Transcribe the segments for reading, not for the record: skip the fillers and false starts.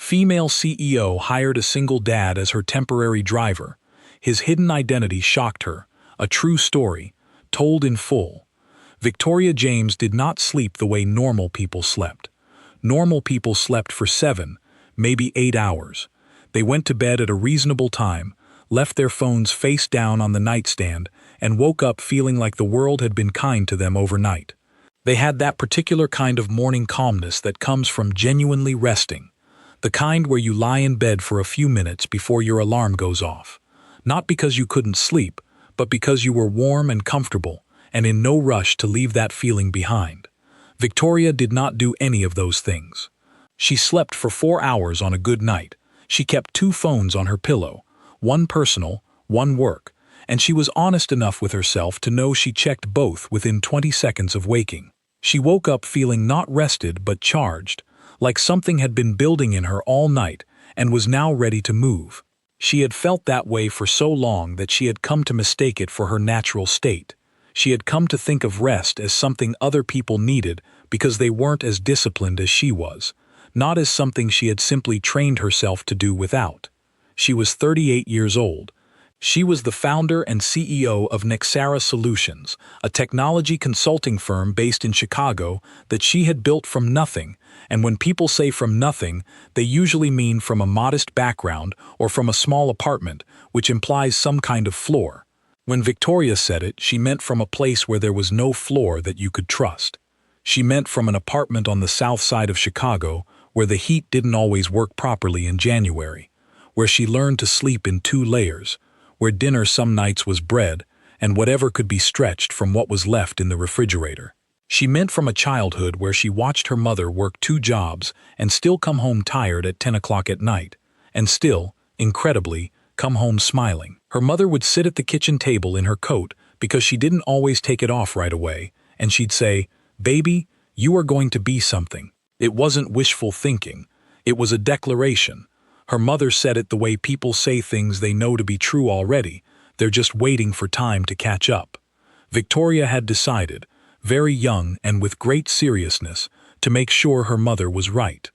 Female CEO hired a single dad as her temporary driver. His hidden identity shocked her. A true story, told in full. Victoria James did not sleep the way normal people slept. Normal people slept for 7, maybe 8 hours. They went to bed at a reasonable time, left their phones face down on the nightstand, and woke up feeling like the world had been kind to them overnight. They had that particular kind of morning calmness that comes from genuinely resting. The kind where you lie in bed for a few minutes before your alarm goes off. Not because you couldn't sleep, but because you were warm and comfortable, and in no rush to leave that feeling behind. Victoria did not do any of those things. She slept for 4 hours on a good night. She kept 2 phones on her pillow, one personal, one work, and she was honest enough with herself to know she checked both within 20 seconds of waking. She woke up feeling not rested but charged, like something had been building in her all night and was now ready to move. She had felt that way for so long that she had come to mistake it for her natural state. She had come to think of rest as something other people needed because they weren't as disciplined as she was, not as something she had simply trained herself to do without. She was 38 years old. She was the founder and CEO of Nexara Solutions, a technology consulting firm based in Chicago that she had built from nothing, and when people say from nothing, they usually mean from a modest background or from a small apartment, which implies some kind of floor. When Victoria said it, she meant from a place where there was no floor that you could trust. She meant from an apartment on the south side of Chicago where the heat didn't always work properly in January, where she learned to sleep in 2 layers, where dinner some nights was bread and whatever could be stretched from what was left in the refrigerator. She meant from a childhood where she watched her mother work 2 jobs and still come home tired at 10 o'clock at night, and still, incredibly, come home smiling. Her mother would sit at the kitchen table in her coat because she didn't always take it off right away, and she'd say, "Baby, you are going to be something." It wasn't wishful thinking. It was a declaration. Her mother said it the way people say things they know to be true already. They're just waiting for time to catch up. Victoria had decided, very young and with great seriousness, to make sure her mother was right.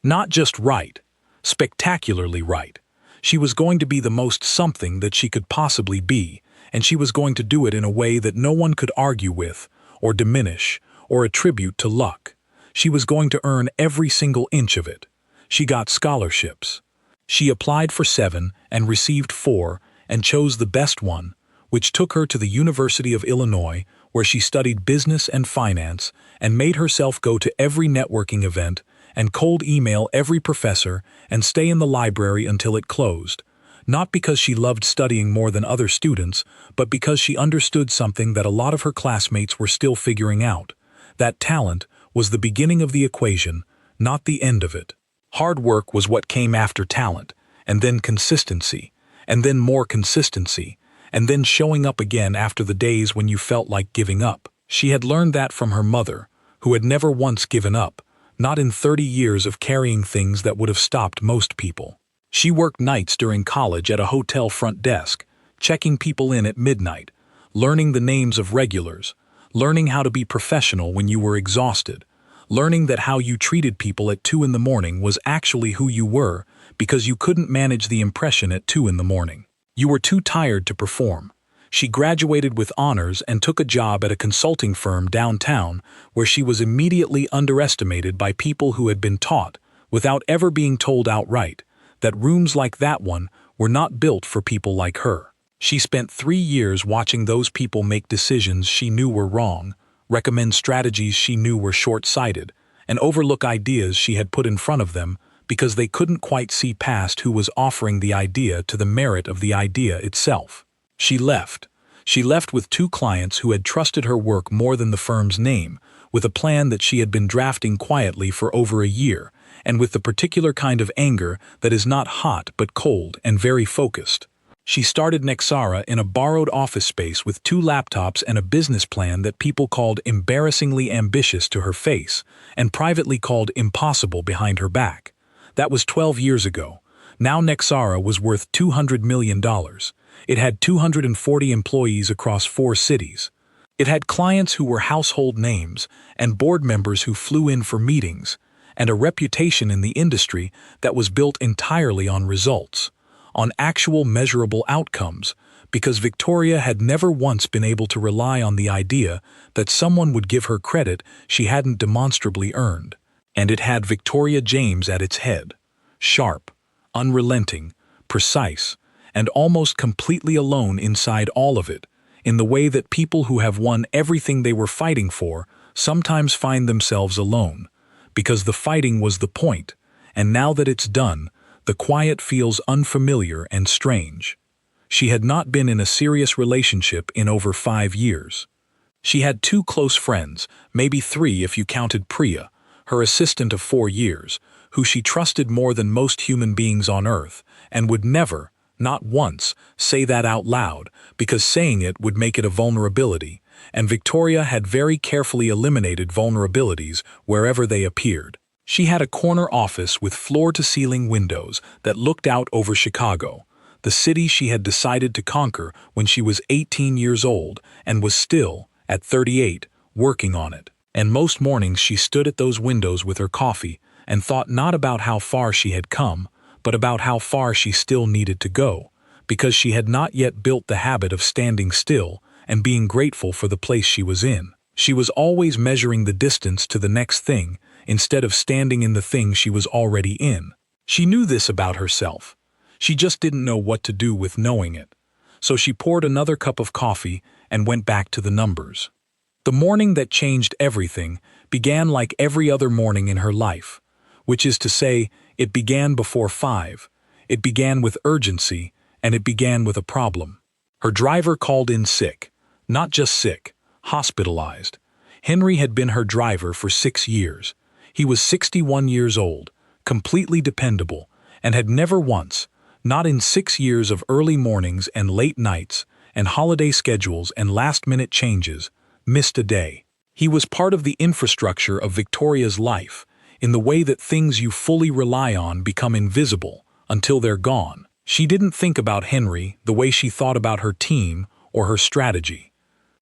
Not just right, spectacularly right. She was going to be the most something that she could possibly be, and she was going to do it in a way that no one could argue with, or diminish, or attribute to luck. She was going to earn every single inch of it. She got scholarships. She applied for 7 and received 4 and chose the best one, which took her to the University of Illinois, where she studied business and finance and made herself go to every networking event and cold email every professor and stay in the library until it closed, not because she loved studying more than other students, but because she understood something that a lot of her classmates were still figuring out. That talent was the beginning of the equation, not the end of it. Hard work was what came after talent, and then consistency, and then more consistency, and then showing up again after the days when you felt like giving up. She had learned that from her mother, who had never once given up, not in 30 years of carrying things that would have stopped most people. She worked nights during college at a hotel front desk, checking people in at midnight, learning the names of regulars, learning how to be professional when you were exhausted, learning that how you treated people at 2 in the morning was actually who you were because you couldn't manage the impression at 2 in the morning. You were too tired to perform. She graduated with honors and took a job at a consulting firm downtown where she was immediately underestimated by people who had been taught, without ever being told outright, that rooms like that one were not built for people like her. She spent 3 years watching those people make decisions she knew were wrong, recommend strategies she knew were short-sighted, and overlook ideas she had put in front of them because they couldn't quite see past who was offering the idea to the merit of the idea itself. She left. She left with 2 clients who had trusted her work more than the firm's name, with a plan that she had been drafting quietly for over a year, and with the particular kind of anger that is not hot but cold and very focused. She started Nexara in a borrowed office space with 2 laptops and a business plan that people called embarrassingly ambitious to her face, and privately called impossible behind her back. That was 12 years ago. Now Nexara was worth $200 million. It had 240 employees across 4 cities. It had clients who were household names and board members who flew in for meetings, and a reputation in the industry that was built entirely on results, on actual measurable outcomes, because Victoria had never once been able to rely on the idea that someone would give her credit she hadn't demonstrably earned. And it had Victoria James at its head, sharp, unrelenting, precise, and almost completely alone inside all of it, in the way that people who have won everything they were fighting for sometimes find themselves alone, because the fighting was the point, and now that it's done, the quiet feels unfamiliar and strange. She had not been in a serious relationship in over 5 years. She had 2 close friends, maybe 3 if you counted Priya, her assistant of 4 years, who she trusted more than most human beings on earth, and would never, not once, say that out loud, because saying it would make it a vulnerability, and Victoria had very carefully eliminated vulnerabilities wherever they appeared. She had a corner office with floor-to-ceiling windows that looked out over Chicago, the city she had decided to conquer when she was 18 years old and was still, at 38, working on it. And most mornings she stood at those windows with her coffee and thought not about how far she had come, but about how far she still needed to go, because she had not yet built the habit of standing still and being grateful for the place she was in. She was always measuring the distance to the next thing instead of standing in the thing she was already in. She knew this about herself. She just didn't know what to do with knowing it. So she poured another cup of coffee and went back to the numbers. The morning that changed everything began like every other morning in her life, which is to say, it began before 5. It began with urgency, and it began with a problem. Her driver called in sick. Not just sick, hospitalized. Henry had been her driver for 6 years. He was 61 years old, completely dependable, and had never once, not in 6 years of early mornings and late nights, and holiday schedules and last-minute changes, missed a day. He was part of the infrastructure of Victoria's life, in the way that things you fully rely on become invisible until they're gone. She didn't think about Henry the way she thought about her team or her strategy.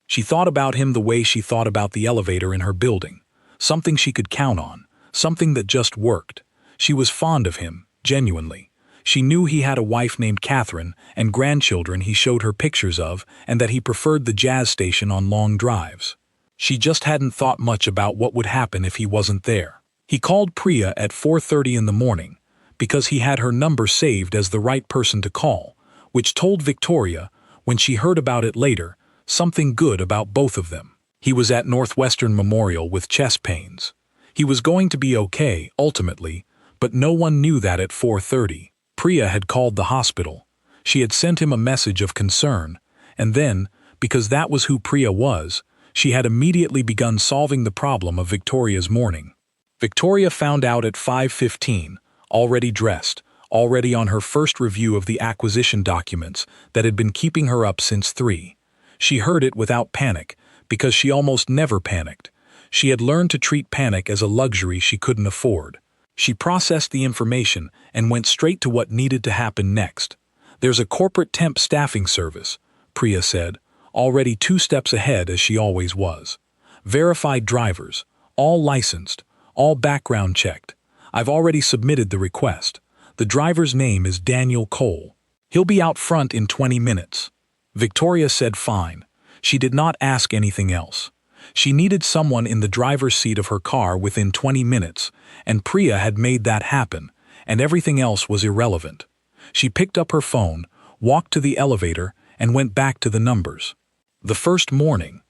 She thought about him the way she thought about the elevator in her building, something she could count on, something that just worked. She was fond of him, genuinely. She knew he had a wife named Catherine and grandchildren he showed her pictures of, and that he preferred the jazz station on long drives. She just hadn't thought much about what would happen if he wasn't there. He called Priya at 4:30 in the morning, because he had her number saved as the right person to call, which told Victoria, when she heard about it later, something good about both of them. He was at Northwestern Memorial with chest pains. He was going to be okay, ultimately, but no one knew that at 4:30. Priya had called the hospital. She had sent him a message of concern, and then, because that was who Priya was, she had immediately begun solving the problem of Victoria's morning. Victoria found out at 5:15, already dressed, already on her first review of the acquisition documents that had been keeping her up since 3. She heard it without panic, because she almost never panicked. She had learned to treat panic as a luxury she couldn't afford. She processed the information and went straight to what needed to happen next. "There's a corporate temp staffing service," Priya said, already 2 steps ahead as she always was. "Verified drivers, all licensed, all background checked. I've already submitted the request. The driver's name is Daniel Cole. He'll be out front in 20 minutes. Victoria said fine. She did not ask anything else. She needed someone in the driver's seat of her car within 20 minutes, and Priya had made that happen, and everything else was irrelevant. She picked up her phone, walked to the elevator, and went back to the numbers. The first morning.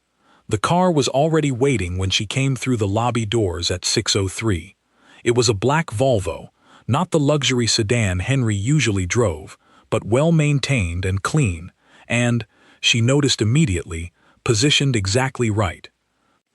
The car was already waiting when she came through the lobby doors at 6:03. It was a black Volvo, not the luxury sedan Henry usually drove, but well-maintained and clean, and, she noticed immediately, positioned exactly right.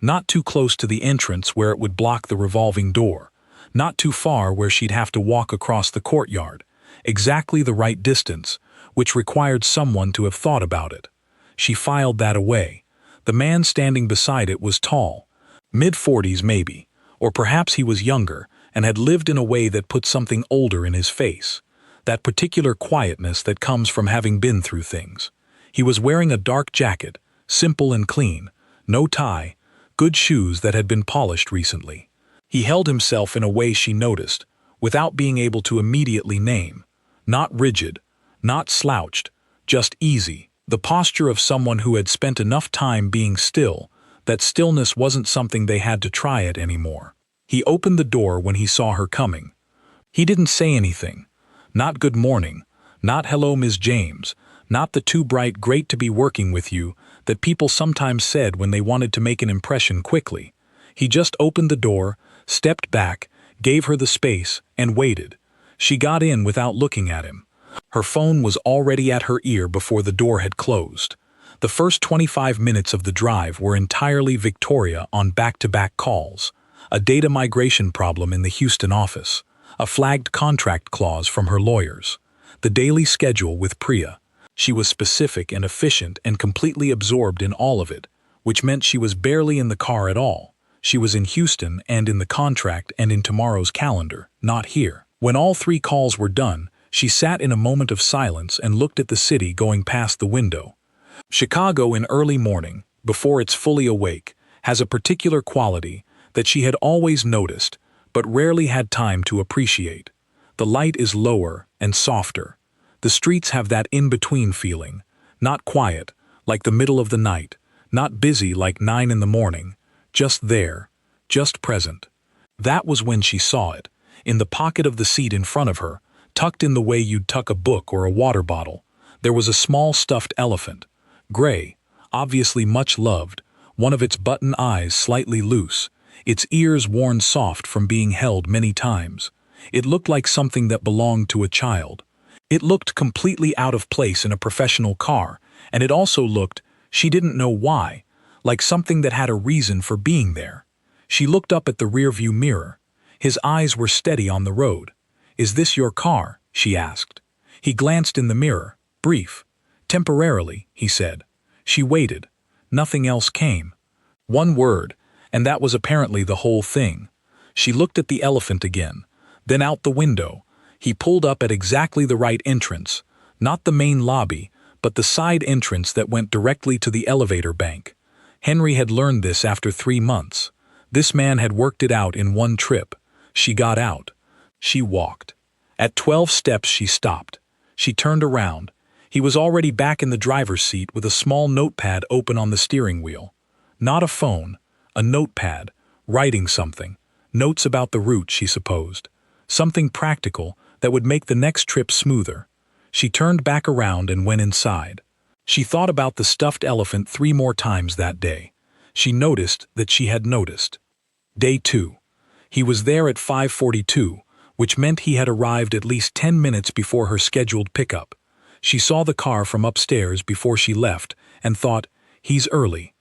Not too close to the entrance where it would block the revolving door, not too far where she'd have to walk across the courtyard, exactly the right distance, which required someone to have thought about it. She filed that away. The man standing beside it was tall, mid-40s maybe, or perhaps he was younger and had lived in a way that put something older in his face, that particular quietness that comes from having been through things. He was wearing a dark jacket, simple and clean, no tie, good shoes that had been polished recently. He held himself in a way she noticed, without being able to immediately name. Not rigid, not slouched, just easy. The posture of someone who had spent enough time being still, that stillness wasn't something they had to try it anymore. He opened the door when he saw her coming. He didn't say anything. Not good morning, not hello Ms. James, not the too bright great to be working with you that people sometimes said when they wanted to make an impression quickly. He just opened the door, stepped back, gave her the space, and waited. She got in without looking at him. Her phone was already at her ear before the door had closed. The first 25 minutes of the drive were entirely Victoria on back-to-back calls, a data migration problem in the Houston office, a flagged contract clause from her lawyers, the daily schedule with Priya. She was specific and efficient and completely absorbed in all of it, which meant she was barely in the car at all. She was in Houston and in the contract and in tomorrow's calendar, not here. When all 3 calls were done, she sat in a moment of silence and looked at the city going past the window. Chicago in early morning, before it's fully awake, has a particular quality that she had always noticed, but rarely had time to appreciate. The light is lower and softer. The streets have that in-between feeling, not quiet, like the middle of the night, not busy like 9 in the morning, just there, just present. That was when she saw it, in the pocket of the seat in front of her, tucked in the way you'd tuck a book or a water bottle. There was a small stuffed elephant, gray, obviously much loved, one of its button eyes slightly loose, its ears worn soft from being held many times. It looked like something that belonged to a child. It looked completely out of place in a professional car, and it also looked, she didn't know why, like something that had a reason for being there. She looked up at the rearview mirror. His eyes were steady on the road. "Is this your car?" she asked. He glanced in the mirror, brief. "Temporarily," he said. She waited. Nothing else came. One word, and that was apparently the whole thing. She looked at the elephant again, then out the window. He pulled up at exactly the right entrance, not the main lobby, but the side entrance that went directly to the elevator bank. Henry had learned this after 3 months. This man had worked it out in one trip. She got out. She walked. At 12 steps she stopped. She turned around. He was already back in the driver's seat with a small notepad open on the steering wheel. Not a phone, a notepad, writing something. Notes about the route, she supposed. Something practical that would make the next trip smoother. She turned back around and went inside. She thought about the stuffed elephant 3 more times that day. She noticed that she had noticed. Day 2. He was there at 5:42, which meant he had arrived at least 10 minutes before her scheduled pickup. She saw the car from upstairs before she left and thought, he's early.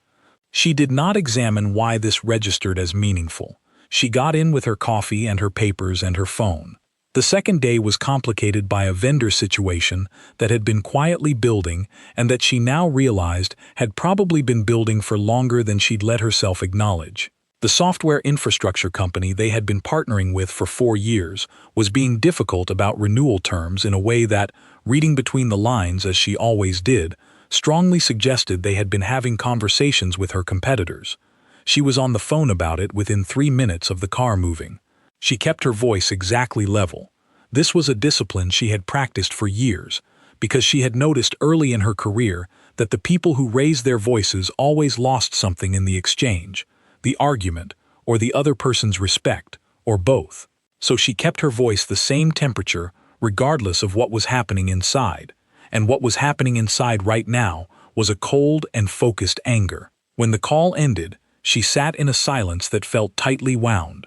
She did not examine why this registered as meaningful. She got in with her coffee and her papers and her phone. The second day was complicated by a vendor situation that had been quietly building and that she now realized had probably been building for longer than she'd let herself acknowledge. The software infrastructure company they had been partnering with for 4 years was being difficult about renewal terms in a way that, reading between the lines as she always did, strongly suggested they had been having conversations with her competitors. She was on the phone about it within 3 minutes of the car moving. She kept her voice exactly level. This was a discipline she had practiced for years, because she had noticed early in her career that the people who raised their voices always lost something in the exchange, the argument, or the other person's respect, or both. So she kept her voice the same temperature regardless of what was happening inside, and what was happening inside right now was a cold and focused anger. When the call ended, she sat in a silence that felt tightly wound.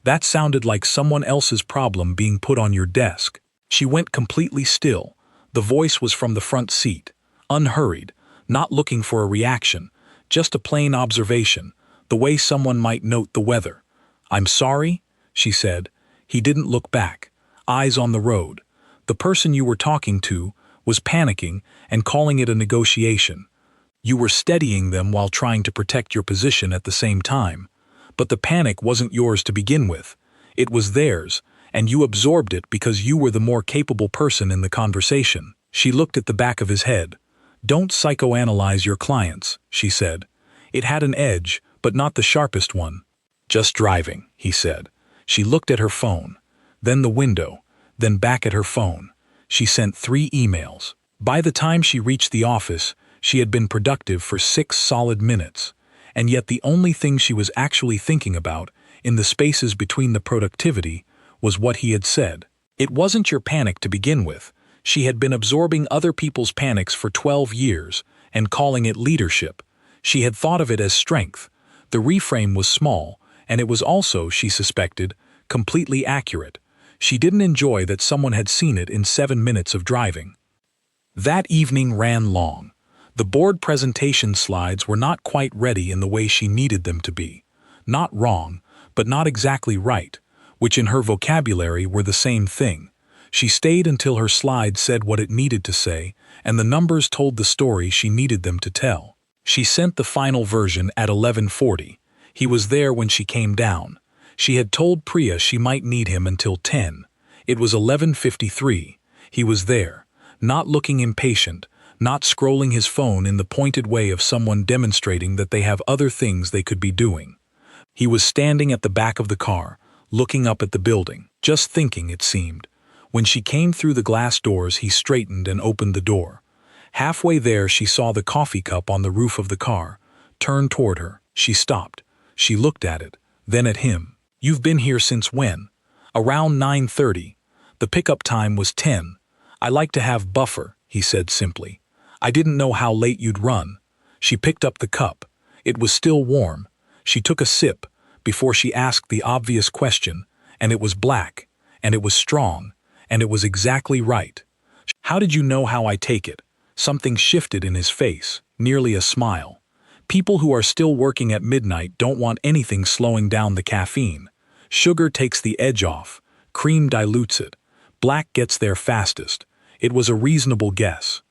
That sounded like someone else's problem being put on your desk. She went completely still. The voice was from the front seat, unhurried, not looking for a reaction, just a plain observation, the way someone might note the weather. "I'm sorry," she said. He didn't look back, eyes on the road. The person you were talking to was panicking and calling it a negotiation. You were steadying them while trying to protect your position at the same time. But the panic wasn't yours to begin with. It was theirs, and you absorbed it because you were the more capable person in the conversation. She looked at the back of his head. "Don't psychoanalyze your clients," she said. It had an edge, but not the sharpest one. "Just driving," he said. She looked at her phone, then the window, then back at her phone. She sent 3 emails. By the time she reached the office, she had been productive for 6 solid minutes, and yet the only thing she was actually thinking about, in the spaces between the productivity, was what he had said. It wasn't your panic to begin with. She had been absorbing other people's panics for 12 years and calling it leadership. She had thought of it as strength. The reframe was small, and it was also, she suspected, completely accurate. She didn't enjoy that someone had seen it in 7 minutes of driving. That evening ran long. The board presentation slides were not quite ready in the way she needed them to be. Not wrong, but not exactly right, which in her vocabulary were the same thing. She stayed until her slide said what it needed to say, and the numbers told the story she needed them to tell. She sent the final version at 11:40. He was there when she came down. She had told Priya she might need him until 10. It was 11:53. He was there, not looking impatient, not scrolling his phone in the pointed way of someone demonstrating that they have other things they could be doing. He was standing at the back of the car, looking up at the building, just thinking, it seemed. When she came through the glass doors, he straightened and opened the door. Halfway there, she saw the coffee cup on the roof of the car. Turned toward her. She stopped. She looked at it, then at him. "You've been here since when?" "Around 9:30. The pickup time was 10. I like to have buffer," he said simply. "I didn't know how late you'd run." She picked up the cup. It was still warm. She took a sip before she asked the obvious question, and it was black, and it was strong, and it was exactly right. "How did you know how I take it?" Something shifted in his face, nearly a smile. "People who are still working at midnight don't want anything slowing down the caffeine. Sugar takes the edge off, cream dilutes it. Black gets there fastest." It was a reasonable guess.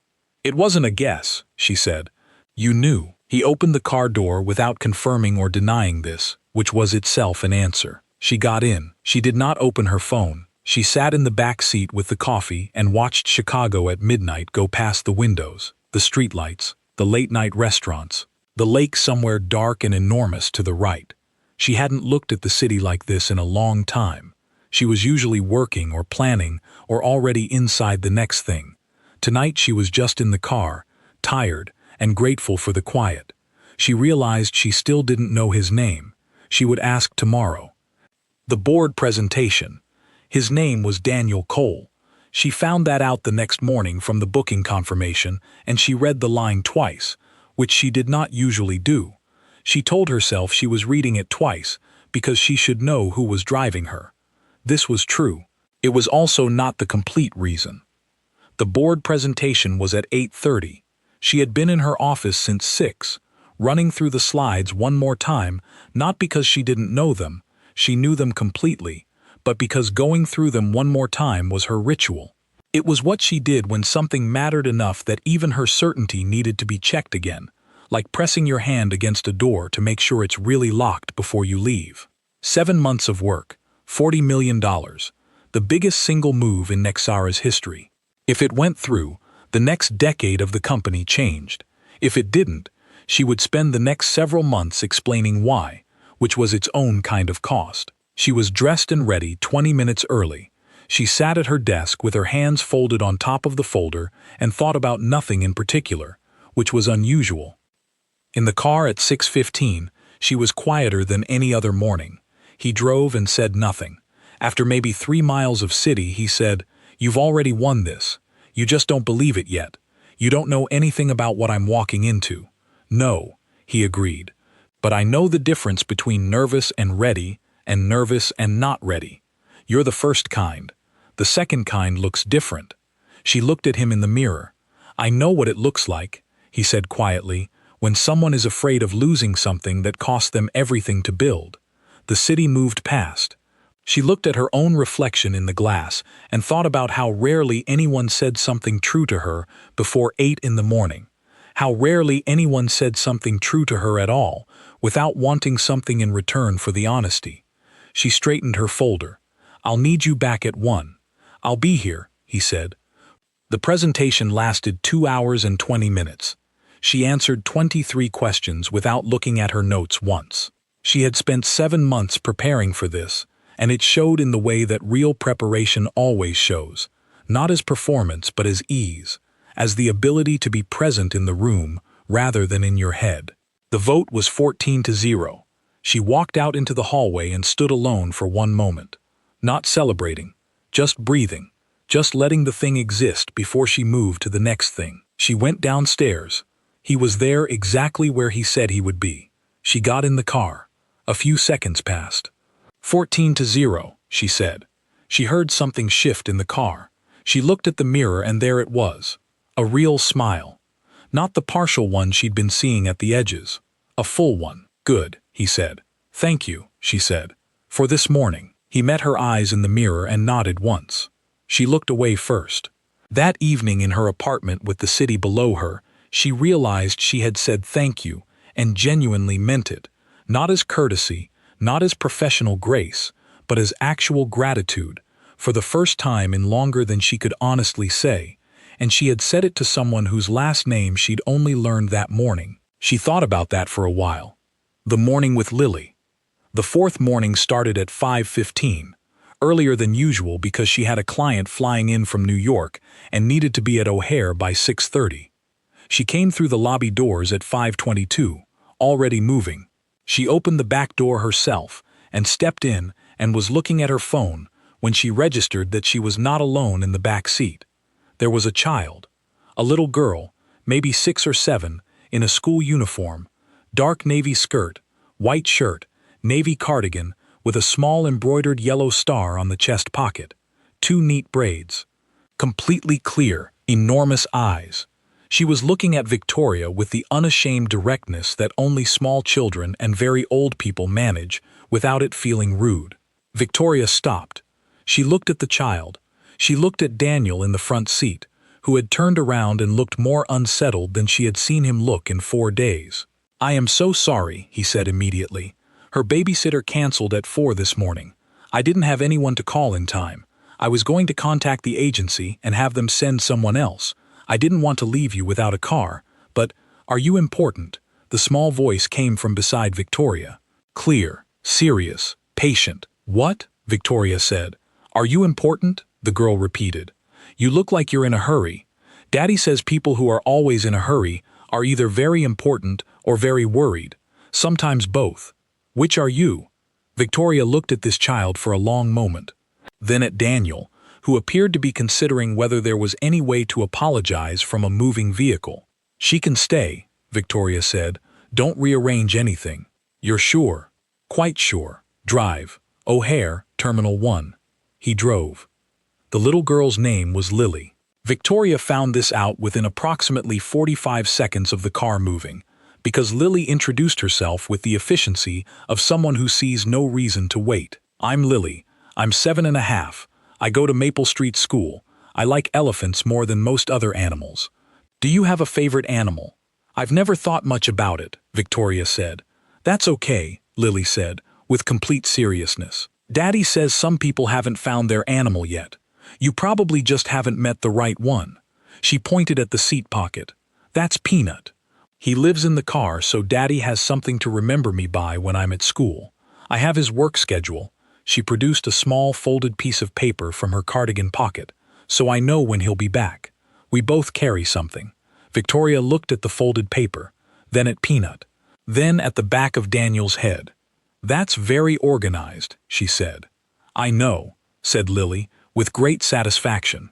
"It wasn't a guess," she said. "You knew." He opened the car door without confirming or denying this, which was itself an answer. She got in. She did not open her phone. She sat in the back seat with the coffee and watched Chicago at midnight go past the windows, the streetlights, the late-night restaurants, the lake somewhere dark and enormous to the right. She hadn't looked at the city like this in a long time. She was usually working or planning or already inside the next thing. Tonight she was just in the car, tired and grateful for the quiet. She realized she still didn't know his name. She would ask tomorrow. The board presentation. His name was Daniel Cole. She found that out the next morning from the booking confirmation, and she read the line twice, which she did not usually do. She told herself she was reading it twice because she should know who was driving her. This was true. It was also not the complete reason. The board presentation was at 8:30. She had been in her office since 6, running through the slides one more time, not because she didn't know them, she knew them completely, but because going through them one more time was her ritual. It was what she did when something mattered enough that even her certainty needed to be checked again, like pressing your hand against a door to make sure it's really locked before you leave. 7 months of work, $40 million, the biggest single move in Nexara's history. If it went through, the next decade of the company changed. If it didn't, she would spend the next several months explaining why, which was its own kind of cost. She was dressed and ready 20 minutes early. She sat at her desk with her hands folded on top of the folder and thought about nothing in particular, which was unusual. In the car at 6:15, she was quieter than any other morning. He drove and said nothing. After maybe 3 miles of city, he said, "You've already won this. You just don't believe it yet. You don't know anything about what I'm walking into." "No," he agreed. "But I know the difference between nervous and ready and nervous and not ready. You're the first kind. The second kind looks different." She looked at him in the mirror. "I know what it looks like," he said quietly, "when someone is afraid of losing something that cost them everything to build." The city moved past. She looked at her own reflection in the glass and thought about how rarely anyone said something true to her before 8 in the morning. How rarely anyone said something true to her at all, without wanting something in return for the honesty. She straightened her folder. "I'll need you back at 1. "I'll be here," he said. The presentation lasted 2 hours and 20 minutes. She answered 23 questions without looking at her notes once. She had spent 7 months preparing for this, and it showed in the way that real preparation always shows, not as performance but as ease, as the ability to be present in the room rather than in your head. The vote was 14-0. She walked out into the hallway and stood alone for one moment. Not celebrating, just breathing, just letting the thing exist before she moved to the next thing. She went downstairs. He was there exactly where he said he would be. She got in the car. A few seconds passed. 14-0, she said. She heard something shift in the car. She looked at the mirror and there it was. A real smile. Not the partial one she'd been seeing at the edges. A full one. Good, he said. Thank you, she said. For this morning. He met her eyes in the mirror and nodded once. She looked away first. That evening in her apartment with the city below her, she realized she had said thank you and genuinely meant it. Not as courtesy, not as professional grace, but as actual gratitude, for the first time in longer than she could honestly say, and she had said it to someone whose last name she'd only learned that morning. She thought about that for a while. The morning with Lily. The fourth morning started at 5:15, earlier than usual because she had a client flying in from New York and needed to be at O'Hare by 6:30. She came through the lobby doors at 5:22, already moving. She opened the back door herself and stepped in and was looking at her phone when she registered that she was not alone in the back seat. There was a child, a little girl, maybe 6 or 7, in a school uniform, dark navy skirt, white shirt, navy cardigan, with a small embroidered yellow star on the chest pocket, 2 neat braids. Completely clear, enormous eyes. She was looking at Victoria with the unashamed directness that only small children and very old people manage without it feeling rude. Victoria stopped. She looked at the child. She looked at Daniel in the front seat, who had turned around and looked more unsettled than she had seen him look in 4 days. "I am so sorry," he said immediately. "Her babysitter canceled at 4 this morning. I didn't have anyone to call in time. I was going to contact the agency and have them send someone else. I didn't want to leave you without a car, but are you important?" The small voice came from beside Victoria. Clear, serious, patient. "What?" Victoria said. "Are you important?" the girl repeated. "You look like you're in a hurry. Daddy says people who are always in a hurry are either very important or very worried, sometimes both. Which are you?" Victoria looked at this child for a long moment, then at Daniel, who appeared to be considering whether there was any way to apologize from a moving vehicle. "She can stay," Victoria said. "Don't rearrange anything." "You're sure?" "Quite sure. Drive. O'Hare, Terminal 1. He drove. The little girl's name was Lily. Victoria found this out within approximately 45 seconds of the car moving, because Lily introduced herself with the efficiency of someone who sees no reason to wait. "I'm Lily. I'm 7.5. I go to Maple Street School. I like elephants more than most other animals. Do you have a favorite animal?" "I've never thought much about it," Victoria said. "That's okay," Lily said, with complete seriousness. "Daddy says some people haven't found their animal yet. You probably just haven't met the right one." She pointed at the seat pocket. "That's Peanut. He lives in the car, so Daddy has something to remember me by when I'm at school. I have his work schedule." She produced a small folded piece of paper from her cardigan pocket, "so I know when he'll be back. We both carry something." Victoria looked at the folded paper, then at Peanut, then at the back of Daniel's head. "That's very organized," she said. "I know," said Lily, with great satisfaction.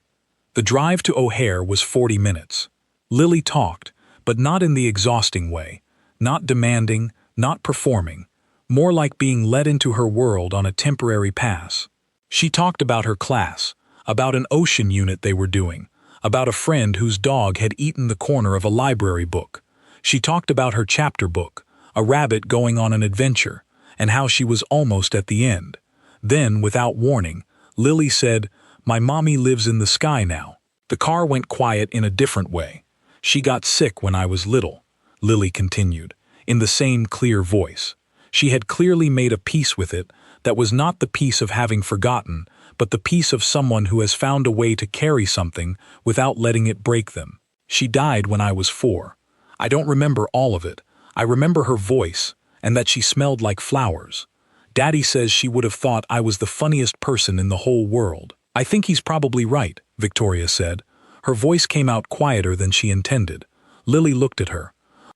The drive to O'Hare was 40 minutes. Lily talked, but not in the exhausting way, not demanding, not performing, more like being let into her world on a temporary pass. She talked about her class, about an ocean unit they were doing, about a friend whose dog had eaten the corner of a library book. She talked about her chapter book, a rabbit going on an adventure, and how she was almost at the end. Then, without warning, Lily said, "My mommy lives in the sky now." The car went quiet in a different way. "She got sick when I was little," Lily continued, in the same clear voice. She had clearly made a peace with it that was not the peace of having forgotten, but the peace of someone who has found a way to carry something without letting it break them. "She died when I was 4. I don't remember all of it. I remember her voice, and that she smelled like flowers. Daddy says she would have thought I was the funniest person in the whole world. I think he's probably right, Victoria said. Her voice came out quieter than she intended. Lily looked at her.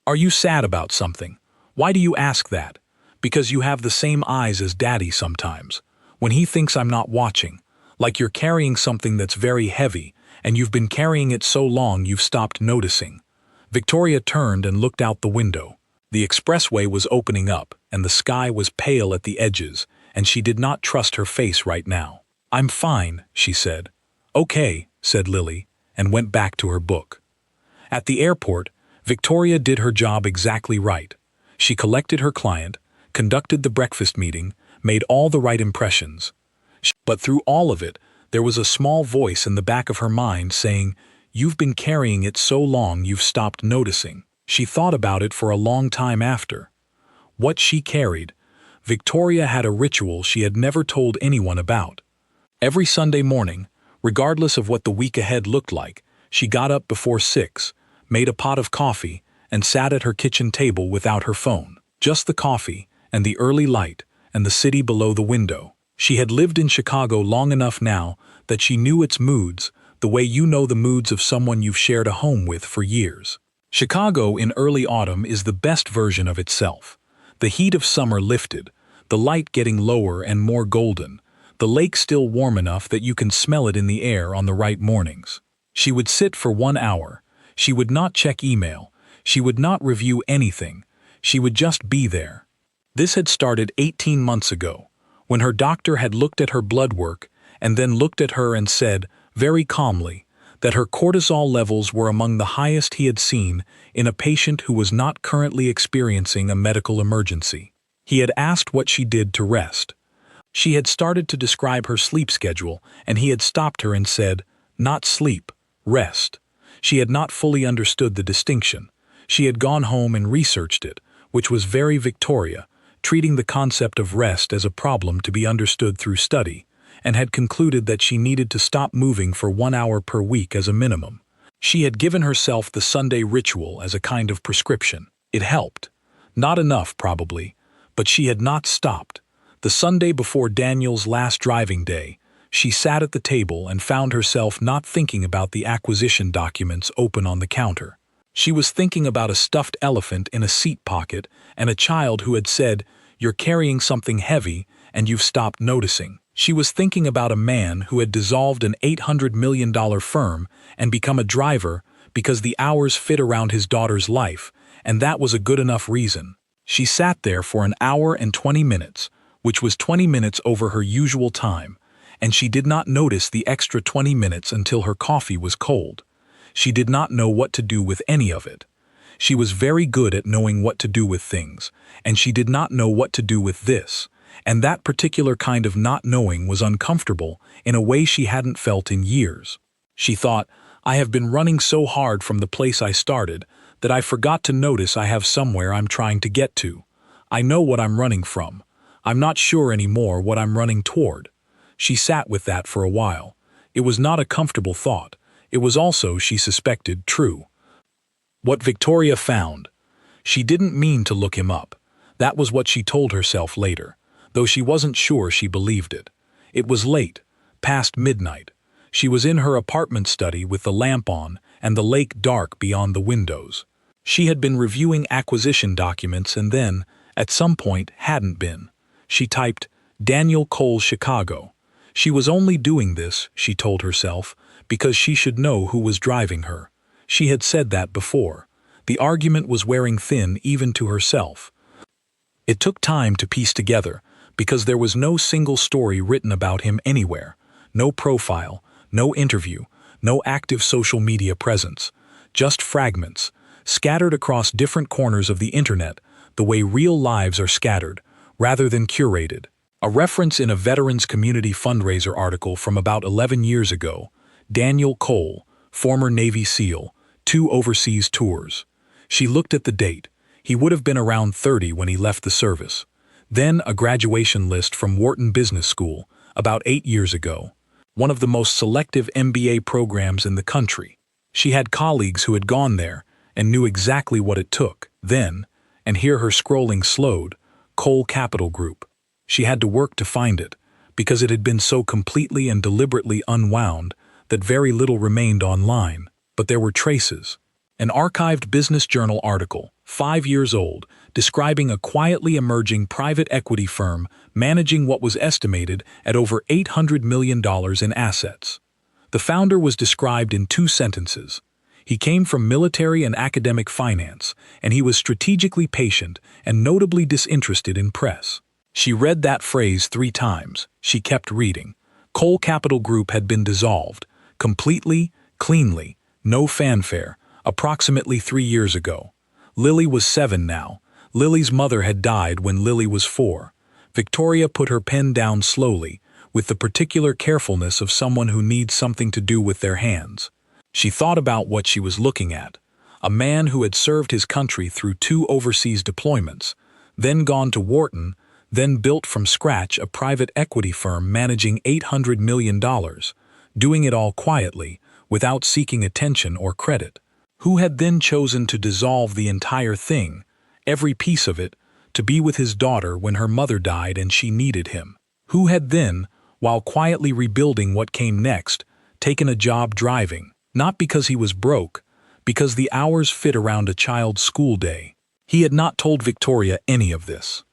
Are you sad about something? Why do you ask that? Because you have the same eyes as Daddy sometimes. When he thinks I'm not watching. Like you're carrying something that's very heavy, and you've been carrying it so long you've stopped noticing. Victoria turned and looked out the window. The expressway was opening up, and the sky was pale at the edges, and she did not trust her face right now. I'm fine, she said. Okay, said Lily, and went back to her book. At the airport, Victoria did her job exactly right. She collected her client, conducted the breakfast meeting, made all the right impressions. But through all of it, there was a small voice in the back of her mind saying, "You've been carrying it so long you've stopped noticing." She thought about it for a long time after. What she carried. Victoria had a ritual she had never told anyone about. Every Sunday morning, regardless of what the week ahead looked like, she got up before 6, made a pot of coffee, and sat at her kitchen table without her phone. Just the coffee, and the early light, and the city below the window. She had lived in Chicago long enough now that she knew its moods, the way you know the moods of someone you've shared a home with for years. Chicago in early autumn is the best version of itself. The heat of summer lifted, the light getting lower and more golden, the lake still warm enough that you can smell it in the air on the right mornings. She would sit for 1 hour. She would not check email. She would not review anything. She would just be there. This had started 18 months ago, when her doctor had looked at her blood work and then looked at her and said, very calmly, that her cortisol levels were among the highest he had seen in a patient who was not currently experiencing a medical emergency. He had asked what she did to rest. She had started to describe her sleep schedule, and he had stopped her and said, "Not sleep, rest." She had not fully understood the distinction. She had gone home and researched it, which was very Victoria, treating the concept of rest as a problem to be understood through study, and had concluded that she needed to stop moving for 1 hour per week as a minimum. She had given herself the Sunday ritual as a kind of prescription. It helped. Not enough, probably, but she had not stopped. The Sunday before Daniel's last driving day, she sat at the table and found herself not thinking about the acquisition documents open on the counter. She was thinking about a stuffed elephant in a seat pocket and a child who had said, "You're carrying something heavy and you've stopped noticing." She was thinking about a man who had dissolved an $800 million firm and become a driver because the hours fit around his daughter's life, and that was a good enough reason. She sat there for 1 hour and 20 minutes, which was 20 minutes over her usual time, and she did not notice the extra 20 minutes until her coffee was cold. She did not know what to do with any of it. She was very good at knowing what to do with things, and she did not know what to do with this, and that particular kind of not knowing was uncomfortable in a way she hadn't felt in years. She thought, "I have been running so hard from the place I started that I forgot to notice I have somewhere I'm trying to get to. I know what I'm running from. I'm not sure anymore what I'm running toward." She sat with that for a while. It was not a comfortable thought. It was also, she suspected, true. What Victoria found. She didn't mean to look him up. That was what she told herself later, though she wasn't sure she believed it. It was late, past midnight. She was in her apartment study with the lamp on and the lake dark beyond the windows. She had been reviewing acquisition documents and then, at some point, hadn't been. She typed, "Daniel Cole, Chicago." She was only doing this, she told herself, because she should know who was driving her. She had said that before. The argument was wearing thin even to herself. It took time to piece together, because there was no single story written about him anywhere, no profile, no interview, no active social media presence, just fragments, scattered across different corners of the internet, the way real lives are scattered, rather than curated. A reference in a Veterans Community Fundraiser article from about 11 years ago, Daniel Cole, former Navy SEAL, 2 overseas tours. She looked at the date. He would have been around 30 when he left the service. Then a graduation list from Wharton Business School, about 8 years ago. One of the most selective MBA programs in the country. She had colleagues who had gone there and knew exactly what it took. Then, and here her scrolling slowed. Cole Capital Group. She had to work to find it, because it had been so completely and deliberately unwound that very little remained online, but there were traces. An archived Business Journal article, 5 years old, describing a quietly emerging private equity firm managing what was estimated at over $800 million in assets. The founder was described in 2 sentences. He came from military and academic finance, and he was strategically patient and notably disinterested in press. She read that phrase 3 times. She kept reading. Cole Capital Group had been dissolved, completely, cleanly, no fanfare, approximately 3 years ago. Lily was 7 now. Lily's mother had died when Lily was 4. Victoria put her pen down slowly, with the particular carefulness of someone who needs something to do with their hands. She thought about what she was looking at. A man who had served his country through 2 overseas deployments, then gone to Wharton, then built from scratch a private equity firm managing $800 million, doing it all quietly, without seeking attention or credit. Who had then chosen to dissolve the entire thing, every piece of it, to be with his daughter when her mother died and she needed him. Who had then, while quietly rebuilding what came next, taken a job driving, not because he was broke, because the hours fit around a child's school day. He had not told Victoria any of this.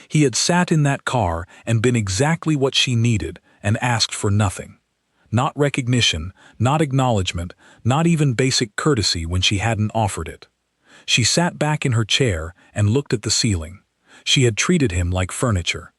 He had sat in that car and been exactly what she needed and asked for nothing. Not recognition, not acknowledgement, not even basic courtesy when she hadn't offered it. She sat back in her chair and looked at the ceiling. She had treated him like furniture.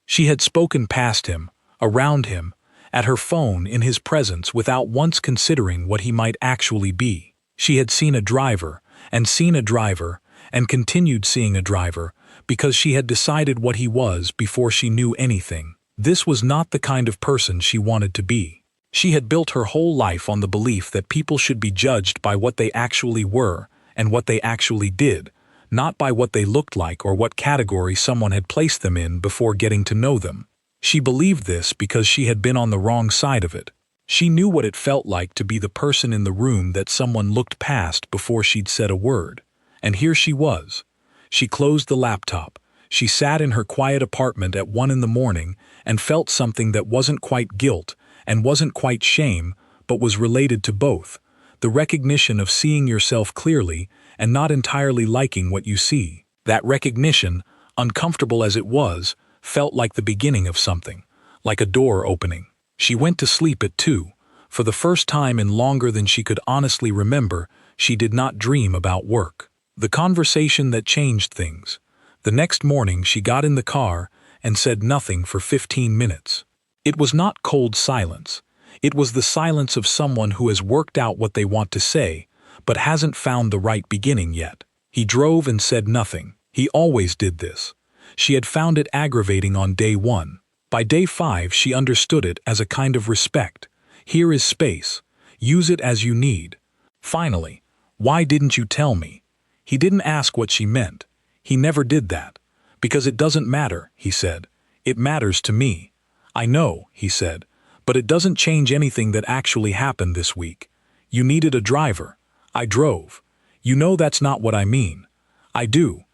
She had spoken past him, around him, at her phone in his presence without once considering what he might actually be. She had seen a driver, and continued seeing a driver, because she had decided what he was before she knew anything. This was not the kind of person she wanted to be. She had built her whole life on the belief that people should be judged by what they actually were and what they actually did, not by what they looked like or what category someone had placed them in before getting to know them. She believed this because she had been on the wrong side of it. She knew what it felt like to be the person in the room that someone looked past before she'd said a word. And here she was. She closed the laptop. She sat in her quiet apartment at 1 in the morning and felt something that wasn't quite guilt and wasn't quite shame, but was related to both. The recognition of seeing yourself clearly and not entirely liking what you see. That recognition, uncomfortable as it was, felt like the beginning of something, like a door opening. She went to sleep at 2. For the first time in longer than she could honestly remember, she did not dream about work. The conversation that changed things. The next morning she got in the car and said nothing for 15 minutes. It was not cold silence. It was the silence of someone who has worked out what they want to say, but hasn't found the right beginning yet. He drove and said nothing. He always did this. She had found it aggravating on day 1. By day 5 she understood it as a kind of respect. Here is space. Use it as you need. Finally, why didn't you tell me? He didn't ask what she meant. He never did that. Because it doesn't matter, he said. It matters to me. I know, he said, but it doesn't change anything that actually happened this week. You needed a driver. I drove. You know that's not what I mean. I do.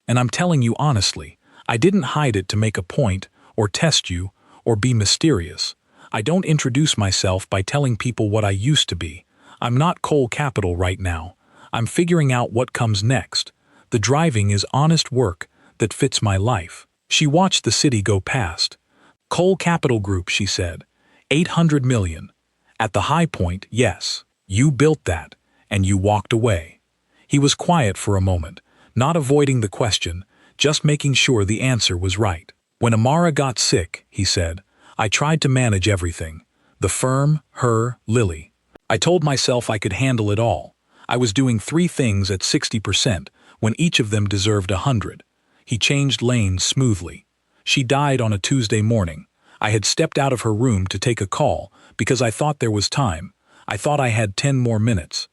And I'm telling you honestly, I didn't hide it to make a point, or test you, or be mysterious. I don't introduce myself by telling people what I used to be. I'm not Cole Capital right now. I'm figuring out what comes next. The driving is honest work that fits my life. She watched the city go past. Cole Capital Group, she said. 800 million. At the high point, yes. You built that, and you walked away. He was quiet for a moment, not avoiding the question, just making sure the answer was right. When Amara got sick, he said, I tried to manage everything. The firm, her, Lily. I told myself I could handle it all. I was doing 3 things at 60% when each of them deserved 100. He changed lanes smoothly. She died on a Tuesday morning. I had stepped out of her room to take a call because I thought there was time. I thought I had 10 more minutes.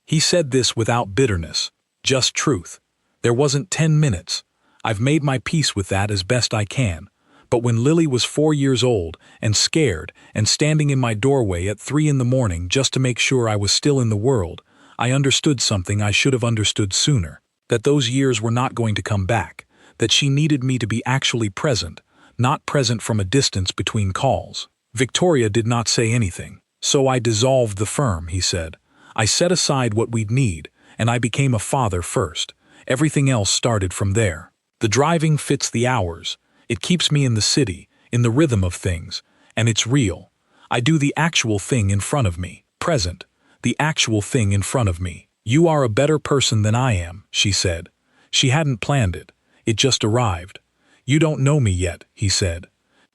He said this without bitterness, just truth. There wasn't 10 minutes. I've made my peace with that as best I can. But when Lily was 4 years old and scared and standing in my doorway at 3 in the morning just to make sure I was still in the world, I understood something I should have understood sooner. that those years were not going to come back, that she needed me to be actually present, not present from a distance between calls. Victoria did not say anything. So I dissolved the firm, he said. I set aside what we'd need, and I became a father first. Everything else started from there. The driving fits the hours. It keeps me in the city, in the rhythm of things, and it's real. I do the actual thing in front of me, present, the actual thing in front of me. You are a better person than I am, she said. She hadn't planned it. It just arrived. You don't know me yet, he said.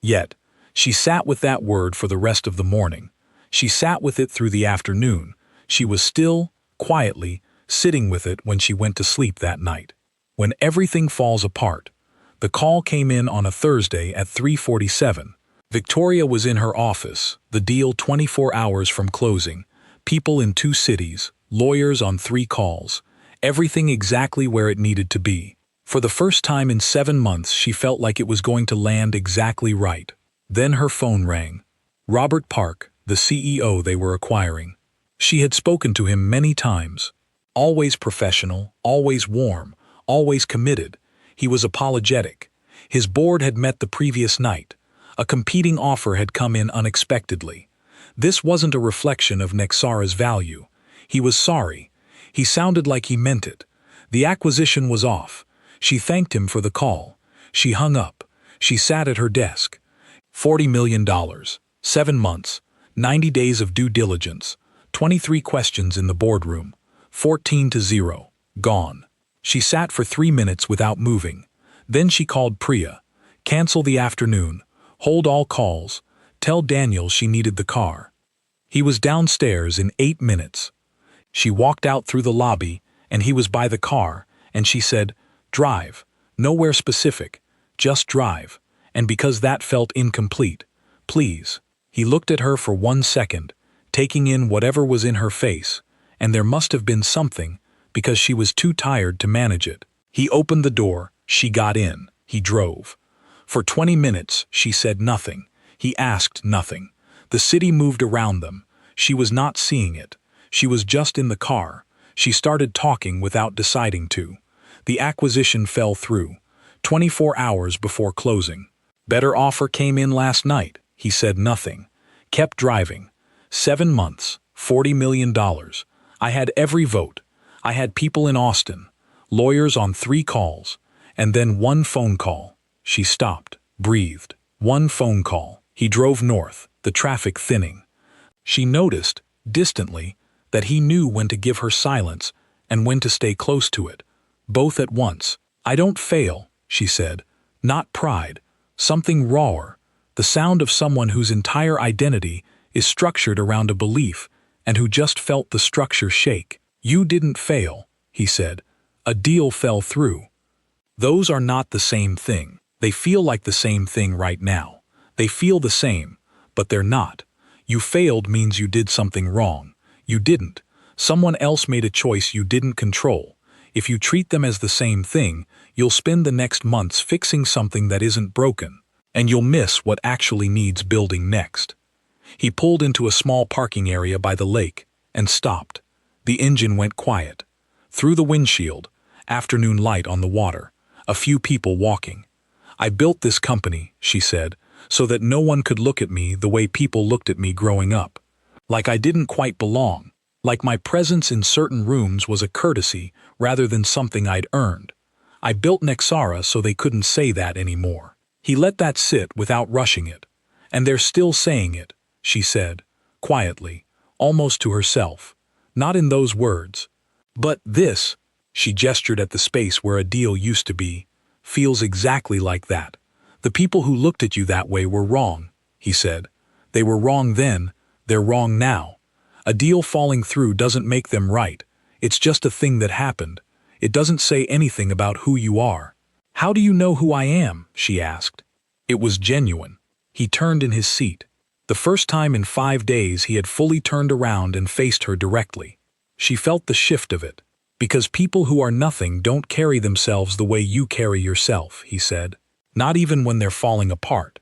Yet. She sat with that word for the rest of the morning. She sat with it through the afternoon. She was still, quietly, sitting with it when she went to sleep that night. When everything falls apart. The call came in on a Thursday at 3:47. Victoria was in her office, the deal 24 hours from closing, people in 2 cities, lawyers on 3 calls, everything exactly where it needed to be. For the first time in 7 months, she felt like it was going to land exactly right. Then her phone rang. Robert Park, the CEO they were acquiring. She had spoken to him many times. Always professional, always warm, always committed. He was apologetic. His board had met the previous night. A competing offer had come in unexpectedly. This wasn't a reflection of Nexara's value. He was sorry. He sounded like he meant it. The acquisition was off. She thanked him for the call. She hung up. She sat at her desk. $40 million, 7 months, 90 days of due diligence, 23 questions in the boardroom, 14-0, gone. She sat for 3 minutes without moving. Then she called Priya. Cancel the afternoon. Hold all calls. Tell Daniel she needed the car. He was downstairs in 8 minutes. She walked out through the lobby, and he was by the car, and she said, "Drive. Nowhere specific. Just drive." And because that felt incomplete, "Please." He looked at her for 1 second, taking in whatever was in her face, and there must have been something, because she was too tired to manage it. He opened the door, she got in, he drove. For 20 minutes, she said nothing. He asked nothing. The city moved around them. She was not seeing it. She was just in the car. She started talking without deciding to. The acquisition fell through, 24 hours before closing. Better offer came in last night. He said nothing. Kept driving. 7 months, $40 million. I had every vote. I had people in Austin, lawyers on 3 calls, and then 1 phone call. She stopped, breathed. 1 phone call. He drove north, the traffic thinning. She noticed, distantly, that he knew when to give her silence and when to stay close to it, both at once. "I don't fail," she said. "Not pride. Something rawer. The sound of someone whose entire identity is structured around a belief and who just felt the structure shake. You didn't fail," he said. "A deal fell through." Those are not the same thing. They feel like the same thing right now. They feel the same, but they're not. You failed means you did something wrong. You didn't. Someone else made a choice you didn't control. If you treat them as the same thing, you'll spend the next months fixing something that isn't broken, and you'll miss what actually needs building next. He pulled into a small parking area by the lake and stopped. The engine went quiet. Through the windshield, afternoon light on the water, a few people walking. "I built this company," she said, "so that no one could look at me the way people looked at me growing up. Like I didn't quite belong. Like my presence in certain rooms was a courtesy rather than something I'd earned. I built Nexara so they couldn't say that anymore." He let that sit without rushing it. "And they're still saying it," she said, quietly, almost to herself. "Not in those words. But this," she gestured at the space where a deal used to be, "feels exactly like that. The people who looked at you that way were wrong," he said. "They were wrong then, they're wrong now. A deal falling through doesn't make them right. It's just a thing that happened. It doesn't say anything about who you are." "How do you know who I am?" she asked. It was genuine. He turned in his seat. The first time in 5 days he had fully turned around and faced her directly. She felt the shift of it. "Because people who are nothing don't carry themselves the way you carry yourself," he said. "Not even when they're falling apart.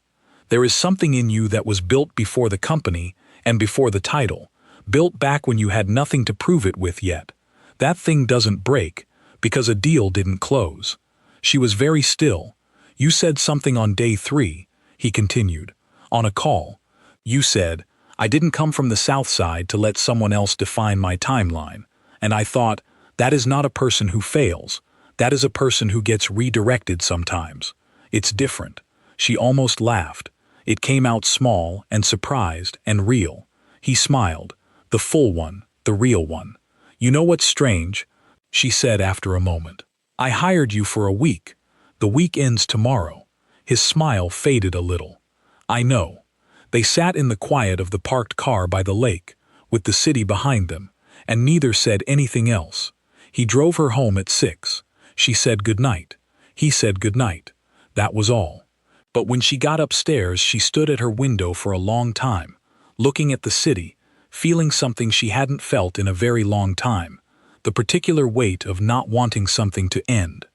There is something in you that was built before the company and before the title, built back when you had nothing to prove it with yet. That thing doesn't break, Because a deal didn't close. She was very still. You said something on day 3, he continued. On a call. You said, I didn't come from the south side to let someone else define my timeline. And I thought, that is not a person who fails. That is a person who gets redirected sometimes. It's different. She almost laughed. It came out small and surprised and real. He smiled. The full one, the real one. You know what's strange? She said after a moment. I hired you for a week. The week ends tomorrow. His smile faded a little. I know. They sat in the quiet of the parked car by the lake, with the city behind them, and neither said anything else. He drove her home at 6. She said goodnight. He said goodnight. That was all. But when she got upstairs, she stood at her window for a long time, looking at the city, feeling something she hadn't felt in a very long time, the particular weight of not wanting something to end.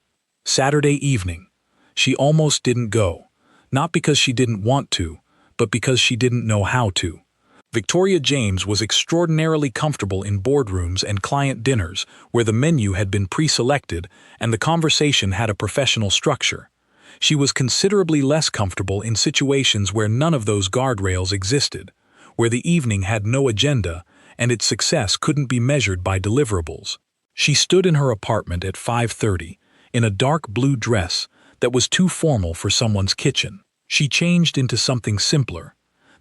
Saturday evening. She almost didn't go, not because she didn't want to, but because she didn't know how to. Victoria James was extraordinarily comfortable in boardrooms and client dinners where the menu had been pre-selected and the conversation had a professional structure. She was considerably less comfortable in situations where none of those guardrails existed, where the evening had no agenda and its success couldn't be measured by deliverables. She stood in her apartment at 5:30, in a dark blue dress that was too formal for someone's kitchen. She changed into something simpler.